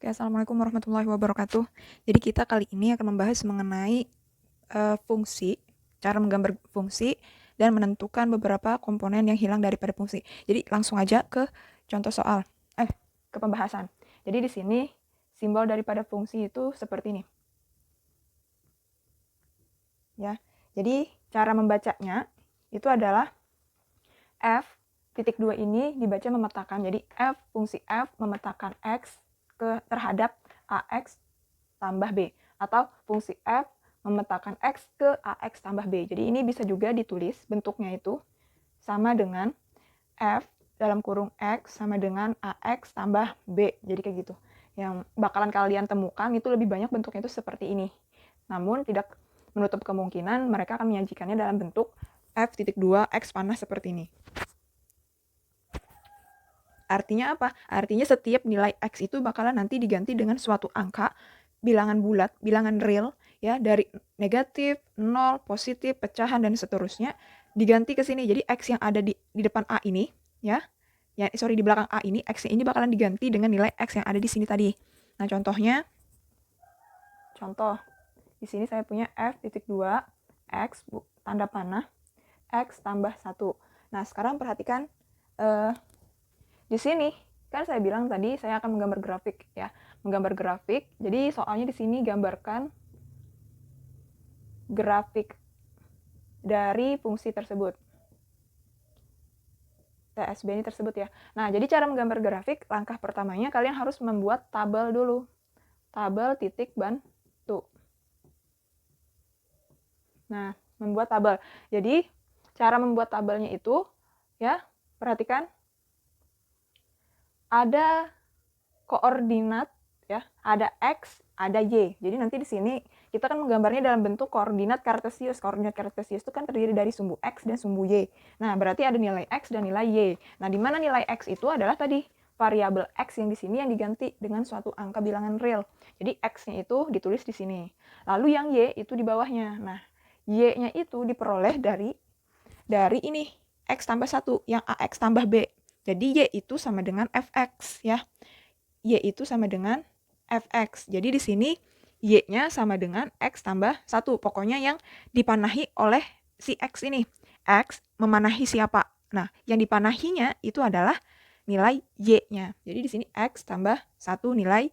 Oke, Assalamualaikum warahmatullahi wabarakatuh. Jadi kita kali ini akan membahas mengenai fungsi, cara menggambar fungsi, dan menentukan beberapa komponen yang hilang daripada fungsi. Jadi langsung aja ke contoh soal, ke pembahasan. Jadi di sini simbol daripada fungsi itu seperti ini. Ya, jadi cara membacanya itu adalah f titik 2 ini dibaca memetakan. Jadi fungsi f memetakan x terhadap ax tambah b, atau fungsi f memetakan x ke ax tambah b. Jadi ini bisa juga ditulis bentuknya itu sama dengan f dalam kurung x sama dengan ax tambah b. Jadi kayak gitu. Yang bakalan kalian temukan itu lebih banyak bentuknya itu seperti ini. Namun tidak menutup kemungkinan mereka akan menyajikannya dalam bentuk f.2 x panah seperti ini. Artinya apa? Artinya setiap nilai x itu bakalan nanti diganti dengan suatu angka, bilangan bulat, bilangan real, ya, dari negatif, 0, positif, pecahan, dan seterusnya, diganti ke sini. Jadi x yang ada di depan A ini, ya, di belakang A ini, x ini bakalan diganti dengan nilai x yang ada di sini tadi. Nah, contoh, di sini saya punya f.2, x, tanda panah, x tambah 1. Nah, sekarang perhatikan, di sini kan saya bilang tadi saya akan menggambar grafik, ya, menggambar grafik. Jadi soalnya di sini gambarkan grafik dari fungsi tersebut, TSB ini tersebut, ya. Nah, jadi cara menggambar grafik, langkah pertamanya kalian harus membuat tabel dulu, tabel titik bantu. Nah, membuat tabel. Jadi cara membuat tabelnya itu, ya, perhatikan ada koordinat, ya, ada x, ada y. Jadi nanti di sini kita kan menggambarnya dalam bentuk koordinat kartesius. Koordinat kartesius itu kan terdiri dari sumbu x dan sumbu y. Nah, berarti ada nilai x dan nilai y. Nah, di mana nilai x itu adalah tadi variabel x yang di sini yang diganti dengan suatu angka bilangan real. Jadi x-nya itu ditulis di sini. Lalu yang y itu di bawahnya. Nah, y-nya itu diperoleh dari ini x tambah 1 yang ax tambah b. Jadi y itu sama dengan fx, ya. Y itu sama dengan fx. Jadi di sini y-nya sama dengan x tambah 1. Pokoknya yang dipanahi oleh si x ini. X memanahi siapa? Nah, yang dipanahinya itu adalah nilai y-nya. Jadi di sini x tambah 1 nilai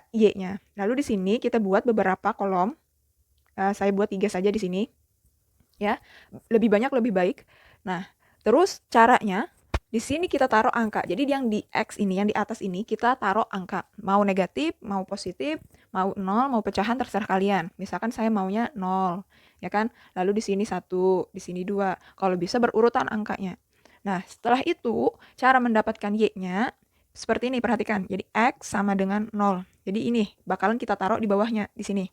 y-nya. Lalu di sini kita buat beberapa kolom. Saya buat 3 saja di sini. Ya, lebih banyak lebih baik. Nah, terus caranya di sini kita taruh angka. Jadi yang di X ini, yang di atas ini kita taruh angka. Mau negatif, mau positif, mau 0, mau pecahan terserah kalian. Misalkan saya maunya 0, ya kan? Lalu di sini 1, di sini 2. Kalau bisa berurutan angkanya. Nah, setelah itu cara mendapatkan Y-nya seperti ini, perhatikan. Jadi X sama dengan 0. Jadi ini bakalan kita taruh di bawahnya di sini.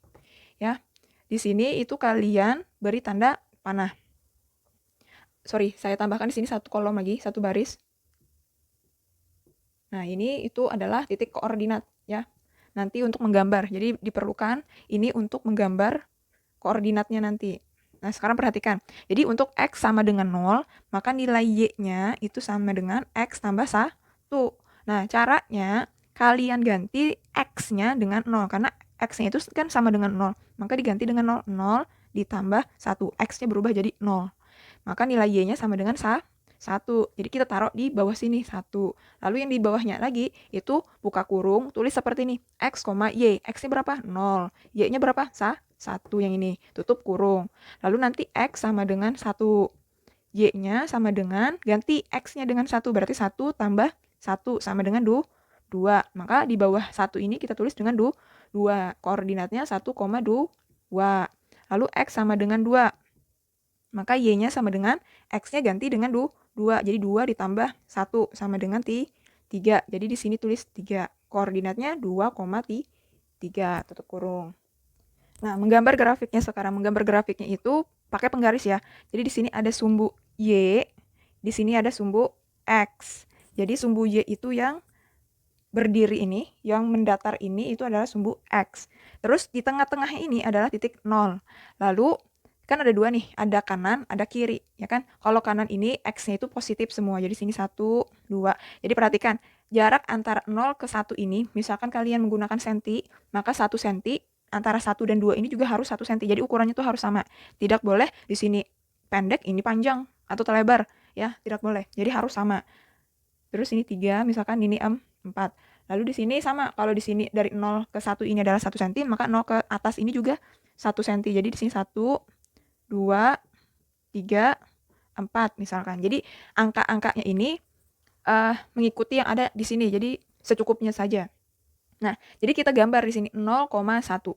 Ya. Di sini itu kalian beri tanda panah. Sorry, saya tambahkan di sini satu kolom lagi, satu baris. Nah, ini itu adalah titik koordinat, ya. Nanti untuk menggambar. Jadi diperlukan ini untuk menggambar koordinatnya nanti. Nah, sekarang perhatikan. Jadi untuk x sama dengan 0, maka nilai y-nya itu sama dengan x tambah 1. Nah, caranya kalian ganti x-nya dengan 0 karena x-nya itu kan sama dengan 0. Maka diganti dengan 0, 0 ditambah 1. X-nya berubah jadi 0. Maka nilai y-nya sama dengan 1. Jadi kita taruh di bawah sini 1. Lalu yang di bawahnya lagi itu buka kurung, tulis seperti ini. X, y. X-nya berapa? 0. Y-nya berapa? 1 yang ini. Tutup kurung. Lalu nanti X sama dengan 1. Y-nya sama dengan, ganti X-nya dengan 1. Berarti 1 tambah 1 sama dengan 2. Maka di bawah 1 ini kita tulis dengan 2. Koordinatnya 1,2. Lalu X sama dengan 2. Maka Y-nya sama dengan X-nya ganti dengan 2. Jadi 2 ditambah 1 sama dengan 3. Jadi di sini tulis 3. Koordinatnya 2,3. Tutup kurung. Nah, menggambar grafiknya sekarang. Menggambar grafiknya itu pakai penggaris, ya. Jadi di sini ada sumbu Y. Di sini ada sumbu X. Jadi sumbu Y itu yang berdiri ini, yang mendatar ini itu adalah sumbu X. Terus di tengah-tengahnya ini adalah titik 0. Lalu kan ada 2 nih, ada kanan, ada kiri, ya kan? Kalau kanan ini X-nya itu positif semua. Jadi sini 1, 2. Jadi perhatikan, jarak antara 0 ke 1 ini, misalkan kalian menggunakan senti, maka 1 senti antara 1 dan 2 ini juga harus 1 senti. Jadi ukurannya tuh harus sama. Tidak boleh di sini pendek, ini panjang atau terlebar, ya, tidak boleh. Jadi harus sama. Terus ini 3, misalkan ini 4. Lalu di sini sama, kalau di sini dari 0 ke 1 ini adalah 1 cm, maka 0 ke atas ini juga 1 cm. Jadi di sini 1, 2, 3, 4 misalkan. Jadi angka-angkanya ini mengikuti yang ada di sini. Jadi secukupnya saja. Nah, jadi kita gambar di sini 0,1.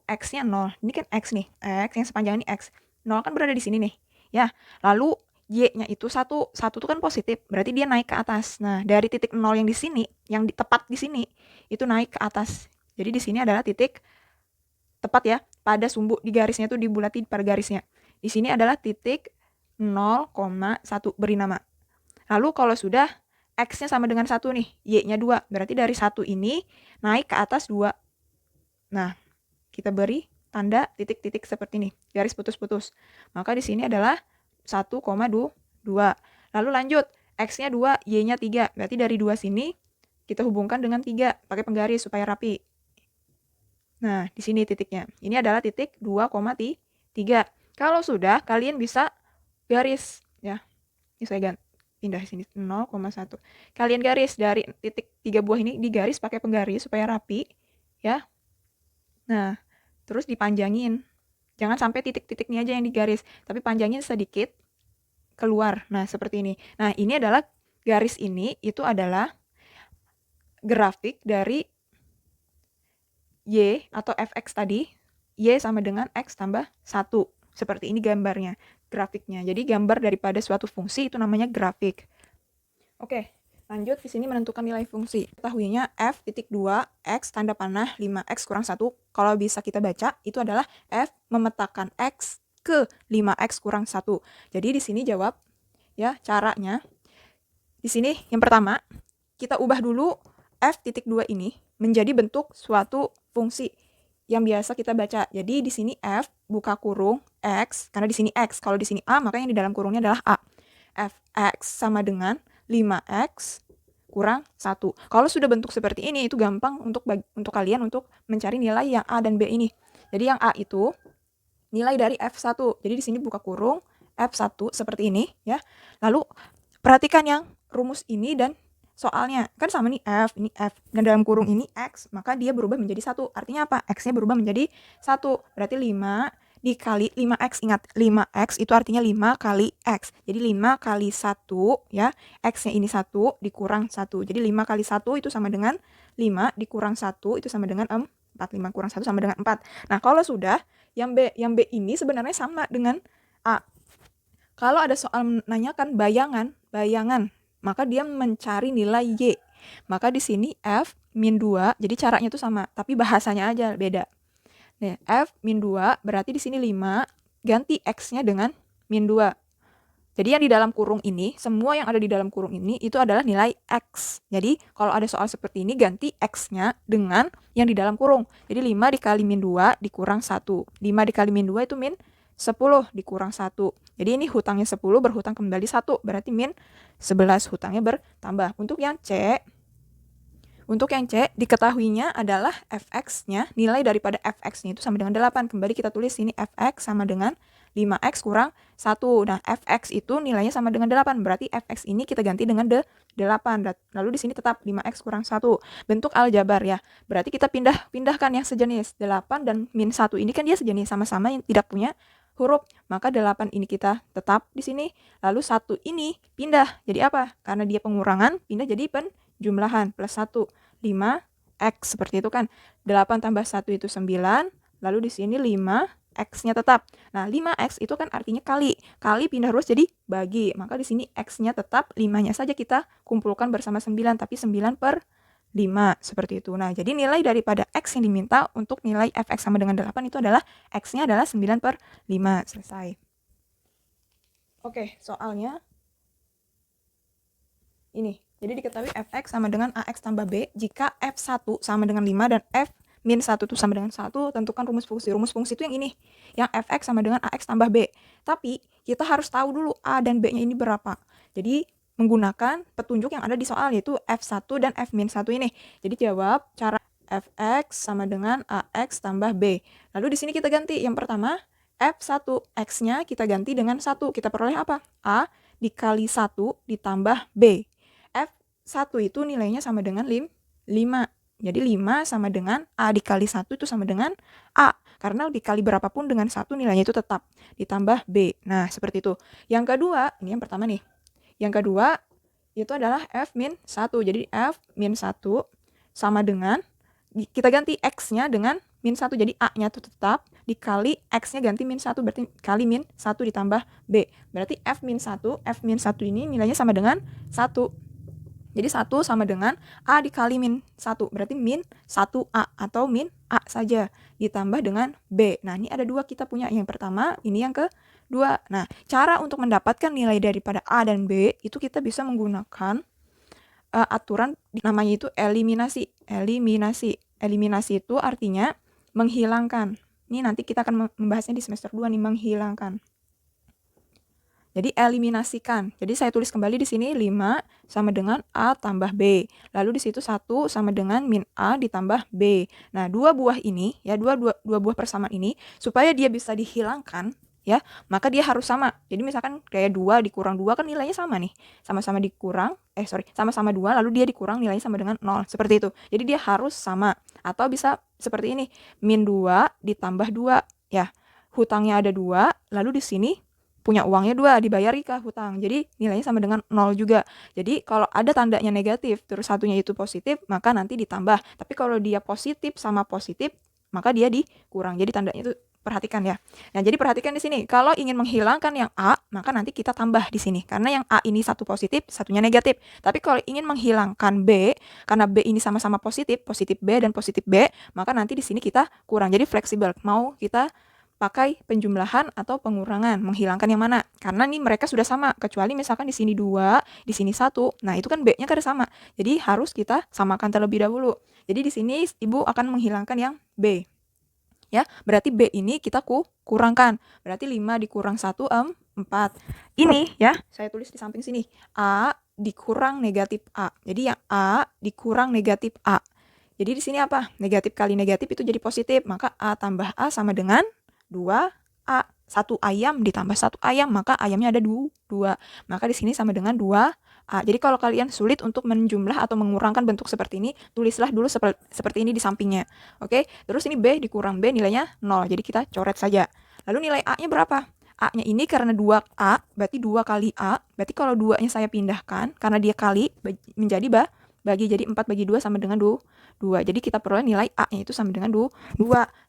X-nya 0. Ini kan X nih. X yang sepanjang ini X. 0 kan berada di sini nih. Ya. Lalu Y-nya itu 1. 1 itu kan positif. Berarti dia naik ke atas. Nah, dari titik 0 yang di sini, yang tepat di sini, itu naik ke atas. Jadi di sini adalah titik tepat ya. Pada sumbu di garisnya itu dibulati pada garisnya. Di sini adalah titik 0,1 beri nama. Lalu kalau sudah X-nya sama dengan 1 nih, Y-nya 2. Berarti dari 1 ini naik ke atas 2. Nah, kita beri tanda titik-titik seperti ini, garis putus-putus. Maka di sini adalah 1,2. Lalu lanjut, X-nya 2, Y-nya 3. Berarti dari 2 sini kita hubungkan dengan 3, pakai penggaris supaya rapi. Nah, di sini titiknya. Ini adalah titik 2,3. Kalau sudah, kalian bisa garis. Ya, ini saya pindah sini 0,1. Kalian garis dari titik 3 buah ini, digaris pakai penggaris supaya rapi. Ya. Nah, terus dipanjangin. Jangan sampai titik-titiknya aja yang digaris, tapi panjangin sedikit keluar. Nah, seperti ini. Nah, ini adalah garis ini, itu adalah grafik dari Y atau fx tadi. Y sama dengan X tambah 1. Seperti ini gambarnya, grafiknya. Jadi gambar daripada suatu fungsi itu namanya grafik. Oke, lanjut di sini menentukan nilai fungsi. Ketahuinya f(2) X tanda panah 5x kurang 1. Kalau bisa kita baca, itu adalah f memetakan X ke 5x kurang 1. Jadi di sini jawab ya caranya. Di sini yang pertama, kita ubah dulu f(2) ini menjadi bentuk suatu fungsi yang biasa kita baca. Jadi di sini f buka kurung x, karena di sini x. Kalau di sini a, maka yang di dalam kurungnya adalah a. Fx sama dengan 5x kurang 1. Kalau sudah bentuk seperti ini, itu gampang untuk kalian untuk mencari nilai yang a dan b ini. Jadi yang a itu nilai dari f1. Jadi di sini buka kurung f1 seperti ini ya. Lalu perhatikan yang rumus ini dan soalnya kan sama nih f, ini f, dan dalam kurung ini x, maka dia berubah menjadi 1. Artinya apa? X-nya berubah menjadi 1. Berarti 5 dikali 5x. Ingat, 5x itu artinya 5 kali x. Jadi 5 kali 1 ya. X-nya ini 1 dikurang 1. Jadi 5 kali 1 itu sama dengan 5 dikurang 1 itu sama dengan 4. 5 kurang 1 sama dengan 4. Nah, kalau sudah, yang B ini sebenarnya sama dengan A. Kalau ada soal menanyakan bayangan, maka dia mencari nilai Y. Maka di sini F min 2, jadi caranya itu sama, tapi bahasanya aja beda. Nah, F min 2 berarti di sini 5, ganti X-nya dengan min 2. Jadi yang di dalam kurung ini, semua yang ada di dalam kurung ini, itu adalah nilai X. Jadi kalau ada soal seperti ini, ganti X-nya dengan yang di dalam kurung. Jadi 5 dikali min 2 dikurang 1. 5 dikali min 2 itu min 10 dikurang 1. Jadi ini hutangnya 10 berhutang kembali 1. Berarti min 11 hutangnya bertambah. Untuk yang C diketahuinya adalah fx-nya, nilai daripada fx-nya itu sama dengan 8. Kembali kita tulis sini fx sama dengan 5x kurang 1. Nah, fx itu nilainya sama dengan 8. Berarti fx ini kita ganti dengan 8. Lalu di sini tetap 5x kurang 1. Bentuk aljabar ya. Berarti kita pindahkan yang sejenis. 8 dan min 1 ini kan dia sejenis, sama-sama yang tidak punya huruf. Maka 8 ini kita tetap di sini. Lalu 1 ini pindah. Jadi apa? Karena dia pengurangan, pindah jadi penjumlahan. Plus 1. 5x seperti itu kan. 8 tambah 1 itu 9. Lalu di sini 5x-nya tetap. Nah, 5x itu kan artinya kali. Kali pindah ruas jadi bagi. Maka di sini x-nya tetap, 5-nya saja kita kumpulkan bersama 9, tapi 9 per 5 seperti itu. Nah, jadi nilai daripada x yang diminta untuk nilai fx sama dengan 8 itu adalah x-nya adalah 9 per 5. Selesai. Oke, soalnya ini. Jadi diketahui fx sama dengan ax tambah b jika f1 sama dengan 5 dan f min 1 itu sama dengan 1, tentukan rumus fungsi. Rumus fungsi itu yang ini, yang fx sama dengan ax tambah b. Tapi kita harus tahu dulu a dan b-nya ini berapa. Jadi menggunakan petunjuk yang ada di soal, yaitu F1 dan F-1 ini. Jadi jawab cara Fx sama dengan Ax tambah B. Lalu di sini kita ganti. Yang pertama, F1, X-nya kita ganti dengan 1. Kita peroleh apa? A dikali 1 ditambah B. F1 itu nilainya sama dengan 5. Jadi 5 sama dengan A dikali 1 itu sama dengan A. Karena dikali berapapun dengan 1 nilainya itu tetap. Ditambah B. Nah, seperti itu. Yang kedua, ini yang pertama nih. Yang kedua, itu adalah F-1. Jadi F-1 sama dengan, kita ganti X-nya dengan -1. Jadi A-nya itu tetap, dikali X-nya ganti -1. Berarti kali -1 ditambah B. Berarti F-1 ini nilainya sama dengan 1. Jadi 1 sama dengan A dikali -1. Berarti -1A atau -A saja. Ditambah dengan B. Nah, ini ada 2 kita punya. Yang pertama, ini yang kedua. Nah, cara untuk mendapatkan nilai daripada A dan B, itu kita bisa menggunakan aturan namanya itu eliminasi. Eliminasi itu artinya menghilangkan. Ini nanti kita akan membahasnya di semester 2 nih, menghilangkan. Jadi eliminasikan. Jadi saya tulis kembali di sini 5 sama dengan A tambah B. Lalu di situ 1 sama dengan -A ditambah B. Nah, dua buah ini ya, dua buah persamaan ini supaya dia bisa dihilangkan ya, maka dia harus sama. Jadi misalkan kayak 2 dikurang 2 kan nilainya sama nih. Sama-sama dikurang, sama-sama 2 lalu dia dikurang nilainya sama dengan 0. Seperti itu. Jadi dia harus sama. Atau bisa seperti ini. -2 ditambah 2 ya. Hutangnya ada 2, lalu di sini punya uangnya 2, dibayari kah hutang. Jadi nilainya sama dengan 0 juga. Jadi kalau ada tandanya negatif, terus satunya itu positif, maka nanti ditambah. Tapi kalau dia positif sama positif, maka dia dikurang. Jadi tandanya itu perhatikan ya. Nah, jadi perhatikan di sini. Kalau ingin menghilangkan yang A, maka nanti kita tambah di sini. Karena yang A ini satu positif, satunya negatif. Tapi kalau ingin menghilangkan B, karena B ini sama-sama positif, positif B dan positif B, maka nanti di sini kita kurang. Jadi fleksibel. Mau kita pakai penjumlahan atau pengurangan, menghilangkan yang mana? Karena nih mereka sudah sama, kecuali misalkan di sini 2, di sini 1. Nah, itu kan B-nya kan sama. Jadi harus kita samakan terlebih dahulu. Jadi di sini Ibu akan menghilangkan yang B. Ya, berarti B ini kita kurangkan. Berarti 5 dikurang 1, 4. Ini ya, saya tulis di samping sini. A dikurang negatif A. Jadi yang A dikurang negatif A. Jadi di sini apa? Negatif kali negatif itu jadi positif. Maka A tambah A sama dengan 2A. 1 ayam ditambah 1 ayam, maka ayamnya ada 2. Maka di sini sama dengan 2A. Jadi kalau kalian sulit untuk menjumlah atau mengurangkan bentuk seperti ini, tulislah dulu seperti ini di sampingnya. Oke? Terus ini B dikurang B nilainya 0. Jadi kita coret saja. Lalu nilai A-nya berapa? A-nya ini karena 2A, berarti 2 kali A. Berarti kalau 2-nya saya pindahkan, karena dia kali menjadi bagi, jadi 4 bagi 2 sama dengan 2. Jadi kita peroleh nilai A-nya itu sama dengan 2.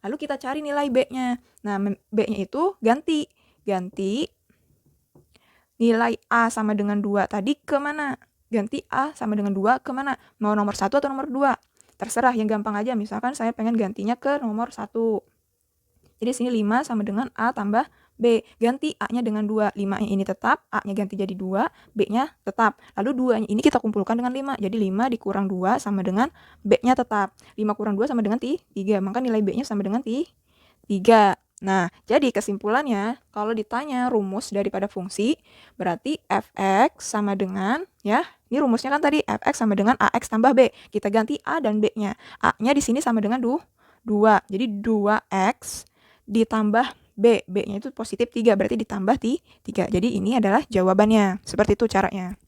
Lalu kita cari nilai B-nya. Nah, B-nya itu ganti nilai A sama dengan 2 tadi ke mana? Ganti A sama dengan 2 ke mana? Mau nomor 1 atau nomor 2? Terserah, yang gampang aja. Misalkan saya pengen gantinya ke nomor 1. Jadi sini 5 sama dengan A tambah B. Ganti A-nya dengan 2. 5-nya ini tetap, A-nya ganti jadi 2, B-nya tetap. Lalu 2-nya ini kita kumpulkan dengan 5. Jadi 5 dikurang 2 sama dengan B-nya tetap. 5 kurang 2 sama dengan 3. Maka nilai B-nya sama dengan 3. Nah, jadi kesimpulannya, kalau ditanya rumus daripada fungsi, berarti Fx sama dengan, ya, ini rumusnya kan tadi, Fx sama dengan Ax tambah B. Kita ganti A dan B-nya. A-nya di sini sama dengan 2. Jadi 2x ditambah B. B-nya itu positif 3, berarti ditambah 3. Jadi ini adalah jawabannya. Seperti itu caranya.